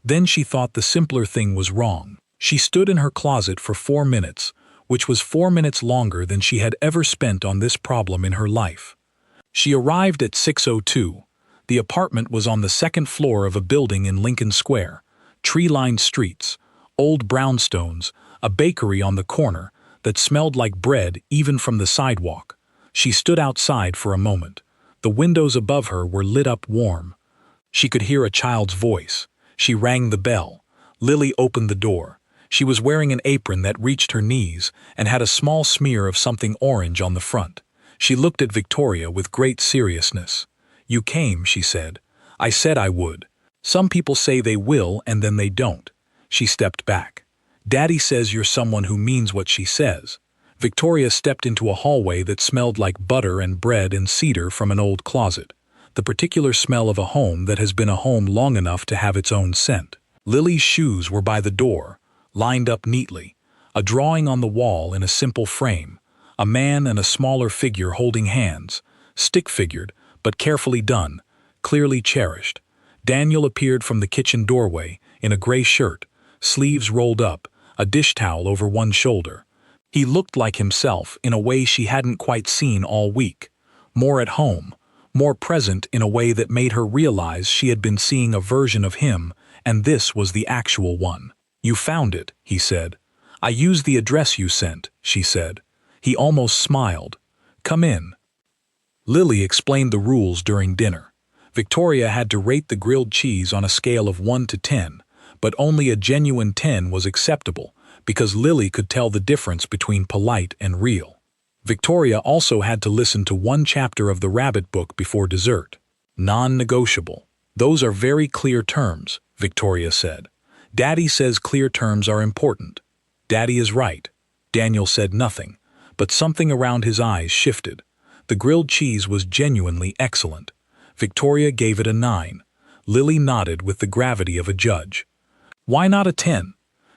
Then she thought the simpler thing was wrong. She stood in her closet for 4 minutes, which was 4 minutes longer than she had ever spent on this problem in her life. She arrived at 6:02. The apartment was on the second floor of a building in Lincoln Square, tree-lined streets, old brownstones, a bakery on the corner that smelled like bread even from the sidewalk. She stood outside for a moment. The windows above her were lit up warm. She could hear a child's voice. She rang the bell. Lily opened the door. She was wearing an apron that reached her knees and had a small smear of something orange on the front. She looked at Victoria with great seriousness. You came, she said. I said I would. Some people say they will and then they don't. She stepped back. Daddy says you're someone who means what she says. Victoria stepped into a hallway that smelled like butter and bread and cedar from an old closet, the particular smell of a home that has been a home long enough to have its own scent. Lily's shoes were by the door, lined up neatly, a drawing on the wall in a simple frame, a man and a smaller figure holding hands, stick-figured, but carefully done, clearly cherished. Daniel appeared from the kitchen doorway, in a gray shirt, sleeves rolled up, a dish towel over one shoulder. He looked like himself in a way she hadn't quite seen all week, more at home, more present in a way that made her realize she had been seeing a version of him, and this was the actual one. You found it, he said. I used the address you sent, she said. He almost smiled. Come in. Lily explained the rules during dinner. Victoria had to rate the grilled cheese on a scale of 1 to 10, but only a genuine 10 was acceptable, because Lily could tell the difference between polite and real. Victoria also had to listen to 1 chapter of the Rabbit book before dessert. Non-negotiable. Those are very clear terms, Victoria said. Daddy says clear terms are important. Daddy is right. Daniel said nothing, but something around his eyes shifted. The grilled cheese was genuinely excellent. Victoria gave it a 9. Lily nodded with the gravity of a judge. Why not a 10?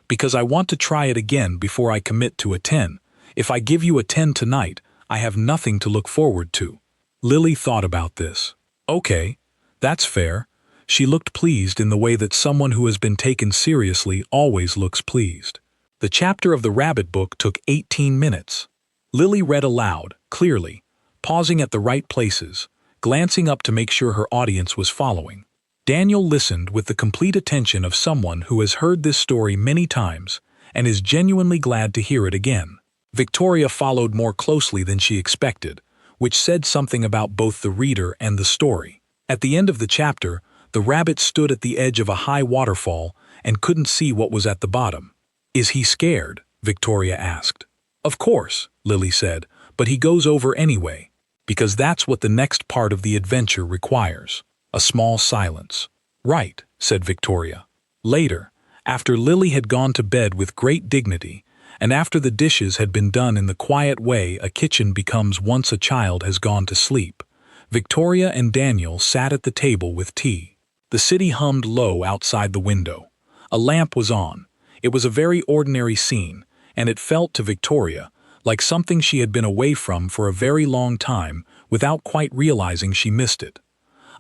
Because I want to try it again before I commit to a 10. If I give you a 10 tonight, I have nothing to look forward to. Lily thought about this. Okay, that's fair. She looked pleased in the way that someone who has been taken seriously always looks pleased. The chapter of the Rabbit book took 18 minutes. Lily read aloud, clearly, pausing at the right places, glancing up to make sure her audience was following. Daniel listened with the complete attention of someone who has heard this story many times and is genuinely glad to hear it again. Victoria followed more closely than she expected, which said something about both the reader and the story. At the end of the chapter, the rabbit stood at the edge of a high waterfall and couldn't see what was at the bottom. Is he scared? Victoria asked. Of course, Lily said, but he goes over anyway, because that's what the next part of the adventure requires. A small silence. Right, said Victoria. Later, after Lily had gone to bed with great dignity, And after the dishes had been done in the quiet way a kitchen becomes once a child has gone to sleep, Victoria and Daniel sat at the table with tea. The city hummed low outside the window. A lamp was on. It was a very ordinary scene, and it felt to Victoria like something she had been away from for a very long time without quite realizing she missed it.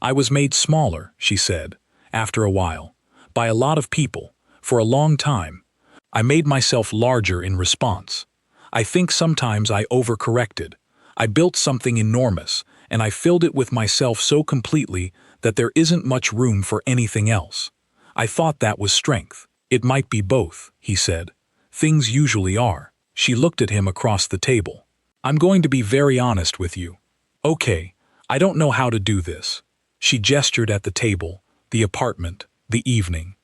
I was made smaller, she said, after a while, by a lot of people, for a long time. I made myself larger in response. I think sometimes I overcorrected. I built something enormous, and I filled it with myself so completely that there isn't much room for anything else. I thought that was strength. It might be both, he said. Things usually are. She looked at him across the table. I'm going to be very honest with you. Okay, I don't know how to do this. She gestured at the table, the apartment, the evening.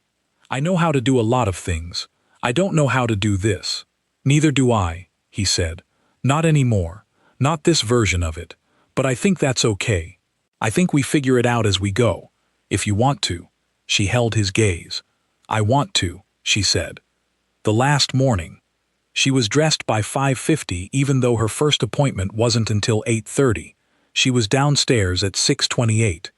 I know how to do a lot of things. I don't know how to do this. Neither do I, he said. Not anymore. Not this version of it. But I think that's okay. I think we figure it out as we go. If you want to. She held his gaze. I want to, she said. The last morning. She was dressed by 5:50 even though her first appointment wasn't until 8:30. She was downstairs at 6:28.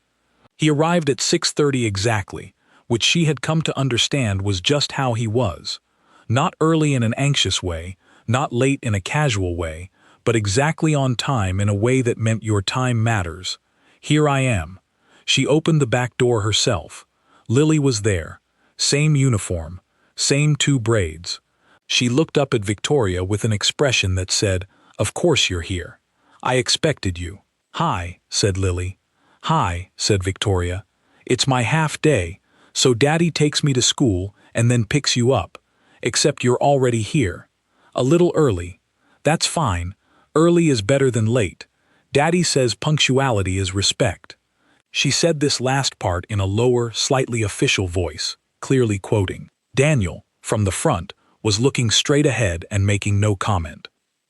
He arrived at 6:30 exactly, which she had come to understand was just how he was. Not early in an anxious way, not late in a casual way, but exactly on time in a way that meant your time matters. Here I am. She opened the back door herself. Lily was there. Same uniform. Same 2 braids. She looked up at Victoria with an expression that said, "Of course you're here. I expected you." "Hi," said Lily. "Hi," said Victoria. "It's my half day, so Daddy takes me to school and then picks you up. Except you're already here. A little early. That's fine. Early is better than late. Daddy says punctuality is respect." She said this last part in a lower, slightly official voice, clearly quoting. Daniel, from the front, was looking straight ahead and making no comment.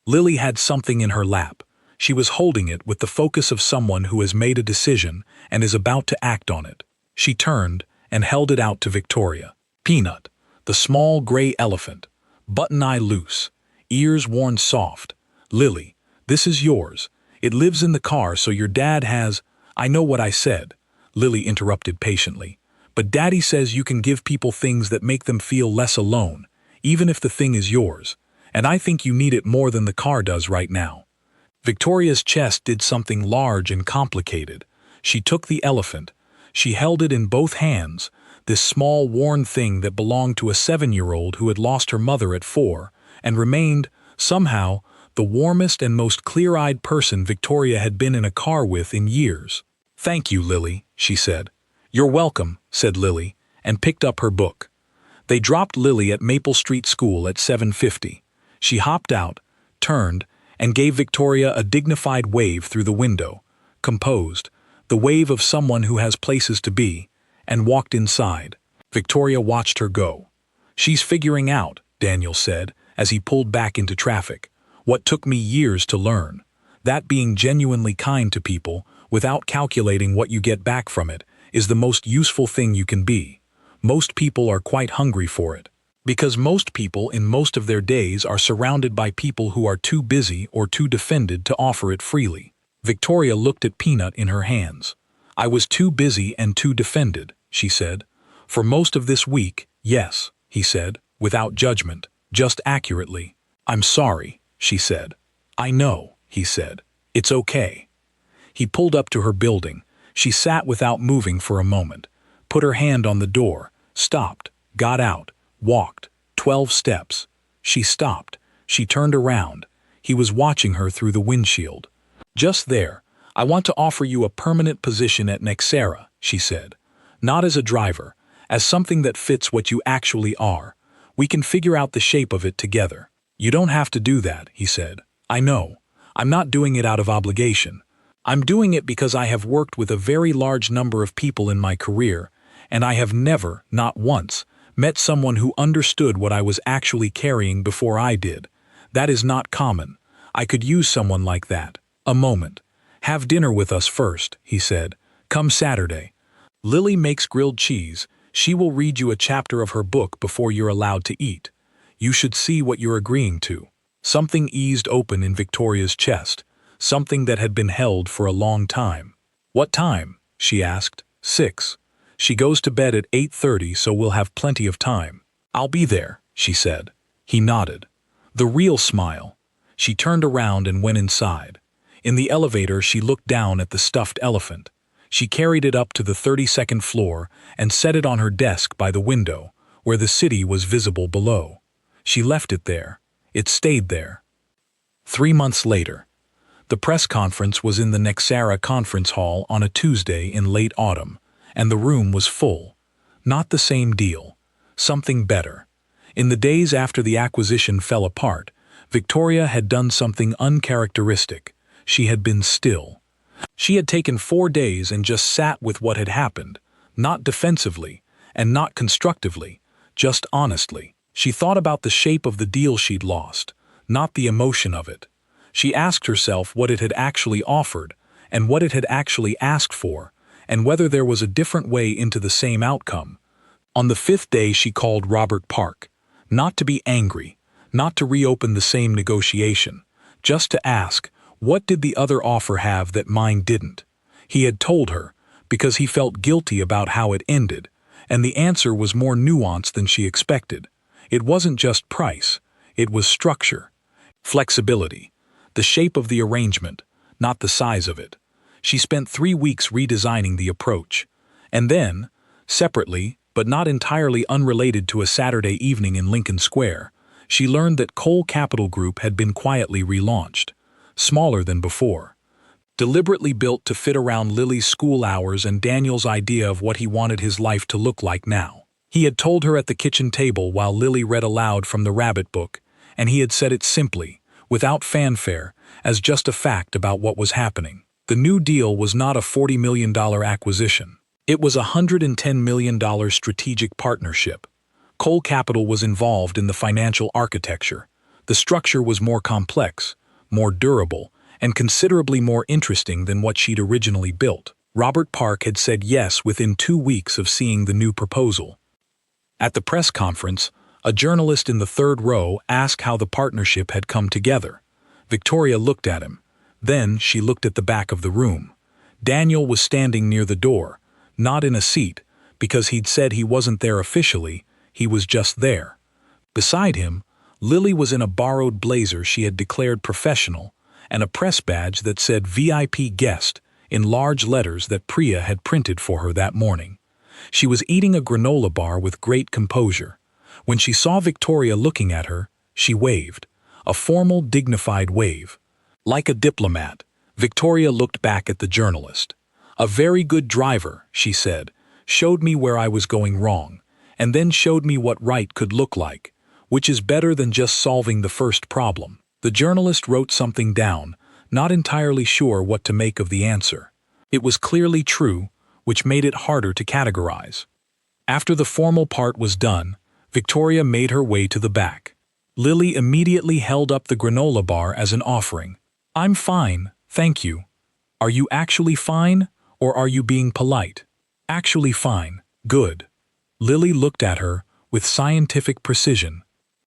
Lily had something in her lap. She was holding it with the focus of someone who has made a decision and is about to act on it. She turned and held it out to Victoria. Peanut, the small gray elephant, button eye loose, ears worn soft. Lily, this is yours. It lives in the car so your dad has— I know what I said, Lily interrupted patiently. But Daddy says you can give people things that make them feel less alone, even if the thing is yours. And I think you need it more than the car does right now. Victoria's chest did something large and complicated. She took the elephant. She held it in both hands, this small worn thing that belonged to a 7-year-old who had lost her mother at 4, and remained, somehow, the warmest and most clear-eyed person Victoria had been in a car with in years. "Thank you, Lily," she said. "You're welcome," said Lily, and picked up her book. They dropped Lily at Maple Street School at 7:50. She hopped out, turned, and gave Victoria a dignified wave through the window, composed, the wave of someone who has places to be, and walked inside. Victoria watched her go. "She's figuring out," Daniel said, as he pulled back into traffic, "what took me years to learn. That being genuinely kind to people, without calculating what you get back from it, is the most useful thing you can be. Most people are quite hungry for it. Because most people in most of their days are surrounded by people who are too busy or too defended to offer it freely." Victoria looked at Peanut in her hands. "I was too busy and too defended," she said. "For most of this week, yes," he said, without judgment, just accurately. "I'm sorry," she said. "I know," he said. "It's okay." He pulled up to her building. She sat without moving for a moment, put her hand on the door, stopped, got out, walked, 12 steps. She stopped. She turned around. He was watching her through the windshield. "Just there. I want to offer you a permanent position at Nexera," she said. "Not as a driver, as something that fits what you actually are. We can figure out the shape of it together." "You don't have to do that," he said. "I know. I'm not doing it out of obligation. I'm doing it because I have worked with a very large number of people in my career, and I have never, not once, met someone who understood what I was actually carrying before I did. That is not common. I could use someone like that. A moment. Have dinner with us first," he said. "Come Saturday. Lily makes grilled cheese. She will read you a chapter of her book before you're allowed to eat. You should see what you're agreeing to. Something eased open in Victoria's chest, something that had been held for a long time. What time? She asked. 6. She goes to bed at 8:30, so we'll have plenty of time. I'll be there, she said. He nodded. The real smile. She turned around and went inside. In the elevator, she looked down at the stuffed elephant. She carried it up to the 32nd floor and set it on her desk by the window, where the city was visible below. She left it there. It stayed there. 3 months later. The press conference was in the Nexara Conference Hall on a Tuesday in late autumn, and the room was full. Not the same deal. Something better. In the days after the acquisition fell apart, Victoria had done something uncharacteristic. She had been still. She had taken 4 days and just sat with what had happened, not defensively, and not constructively, just honestly. She thought about the shape of the deal she'd lost, not the emotion of it. She asked herself what it had actually offered, and what it had actually asked for, and whether there was a different way into the same outcome. On the 5th day she called Robert Park, not to be angry, not to reopen the same negotiation, just to ask, what did the other offer have that mine didn't? He had told her, because he felt guilty about how it ended, and the answer was more nuanced than she expected. It wasn't just price, it was structure, flexibility, the shape of the arrangement, not the size of it. She spent 3 weeks redesigning the approach. And then, separately, but not entirely unrelated to a Saturday evening in Lincoln Square, she learned that Cole Capital Group had been quietly relaunched, smaller than before. Deliberately built to fit around Lily's school hours and Daniel's idea of what he wanted his life to look like now. He had told her at the kitchen table while Lily read aloud from the Rabbit book, and he had said it simply, without fanfare, as just a fact about what was happening. The new deal was not a $40 million acquisition. It was a $110 million strategic partnership. Cole Capital was involved in the financial architecture. The structure was more complex, more durable, and considerably more interesting than what she'd originally built. Robert Park had said yes within 2 weeks of seeing the new proposal. At the press conference, a journalist in the 3rd row asked how the partnership had come together. Victoria looked at him. Then she looked at the back of the room. Daniel was standing near the door, not in a seat, because he'd said he wasn't there officially, he was just there. Beside him, Lily was in a borrowed blazer she had declared professional, and a press badge that said VIP guest in large letters that Priya had printed for her that morning. She was eating a granola bar with great composure. When she saw Victoria looking at her, she waved, a formal, dignified wave. Like a diplomat, Victoria looked back at the journalist. A very good driver, she said, showed me where I was going wrong, and then showed me what right could look like, which is better than just solving the first problem. The journalist wrote something down, not entirely sure what to make of the answer. It was clearly true, which made it harder to categorize. After the formal part was done, Victoria made her way to the back. Lily immediately held up the granola bar as an offering. I'm fine, thank you. Are you actually fine, or are you being polite? Actually fine, good. Lily looked at her with scientific precision.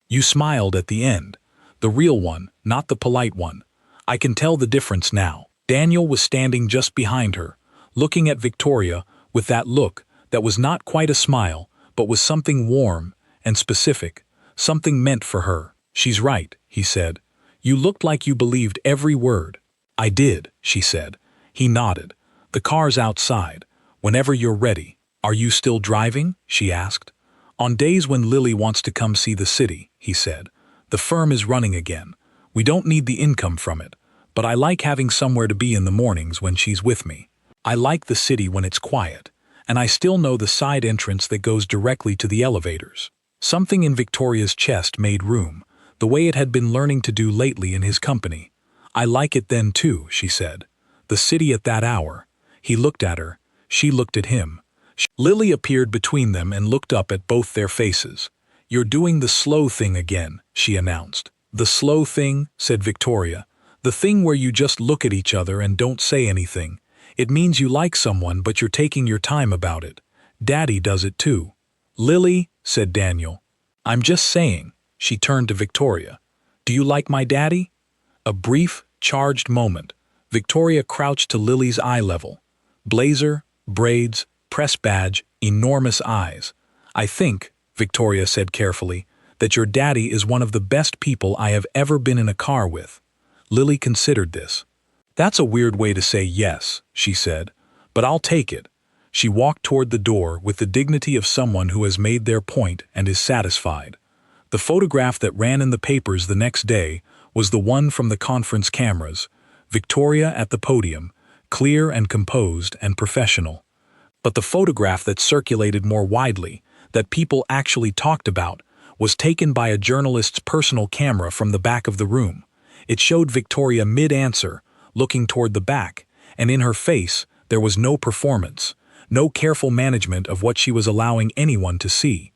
You smiled at the end. The real one, not the polite one. I can tell the difference now. Daniel was standing just behind her, looking at Victoria with that look that was not quite a smile, but was something warm and specific, something meant for her. She's right, he said. You looked like you believed every word. I did, she said. He nodded. The car's outside. Whenever you're ready. Are you still driving? She asked. On days when Lily wants to come see the city, he said. The firm is running again. We don't need the income from it, but I like having somewhere to be in the mornings when she's with me. I like the city when it's quiet, and I still know the side entrance that goes directly to the elevators. Something in Victoria's chest made room, the way it had been learning to do lately in his company. I like it then too, she said. The city at that hour. He looked at her. She looked at him. Lily appeared between them and looked up at both their faces. You're doing the slow thing again, she announced. The slow thing, said Victoria. The thing where you just look at each other and don't say anything. It means you like someone but you're taking your time about it. Daddy does it too. Lily, said Daniel. I'm just saying. She turned to Victoria. "Do you like my daddy?" A brief, charged moment. Victoria crouched to Lily's eye level. Blazer, braids, press badge, enormous eyes. "I think," Victoria said carefully, "that your daddy is one of the best people I have ever been in a car with." Lily considered this. "That's a weird way to say yes," she said, "but I'll take it." She walked toward the door with the dignity of someone who has made their point and is satisfied. The photograph that ran in the papers the next day was the one from the conference cameras, Victoria at the podium, clear and composed and professional. But the photograph that circulated more widely, that people actually talked about, was taken by a journalist's personal camera from the back of the room. It showed Victoria mid-answer, looking toward the back, and in her face there was no performance, no careful management of what she was allowing anyone to see.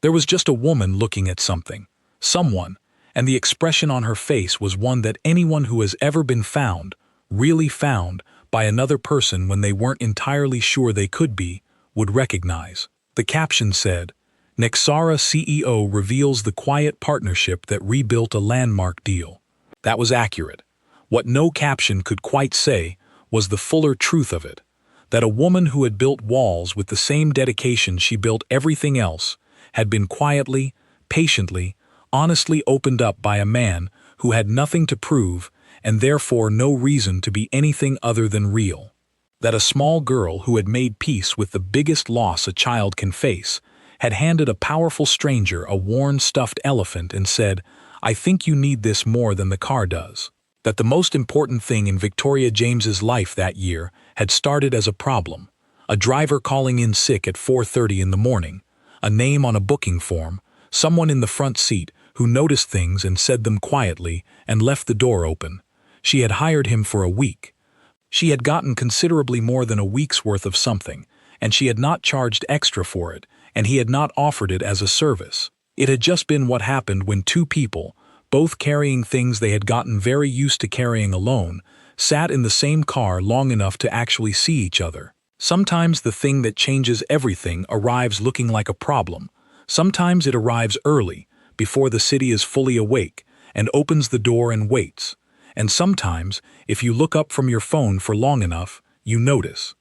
There was just a woman looking at something, someone, and the expression on her face was one that anyone who has ever been found, really found, by another person when they weren't entirely sure they could be, would recognize. The caption said, "Nexara CEO reveals the quiet partnership that rebuilt a landmark deal." That was accurate. What no caption could quite say was the fuller truth of it, that a woman who had built walls with the same dedication she built everything else had been quietly, patiently, honestly opened up by a man who had nothing to prove and therefore no reason to be anything other than real. That a small girl who had made peace with the biggest loss a child can face had handed a powerful stranger a worn stuffed elephant and said, "I think you need this more than the car does." That the most important thing in Victoria James's life that year had started as a problem, a driver calling in sick at 4:30 in the morning, a name on a booking form, someone in the front seat who noticed things and said them quietly and left the door open. She had hired him for a week. She had gotten considerably more than a week's worth of something, and she had not charged extra for it, and he had not offered it as a service. It had just been what happened when two people, both carrying things they had gotten very used to carrying alone, sat in the same car long enough to actually see each other. Sometimes the thing that changes everything arrives looking like a problem. Sometimes it arrives early, before the city is fully awake, and opens the door and waits. And sometimes, if you look up from your phone for long enough, you notice.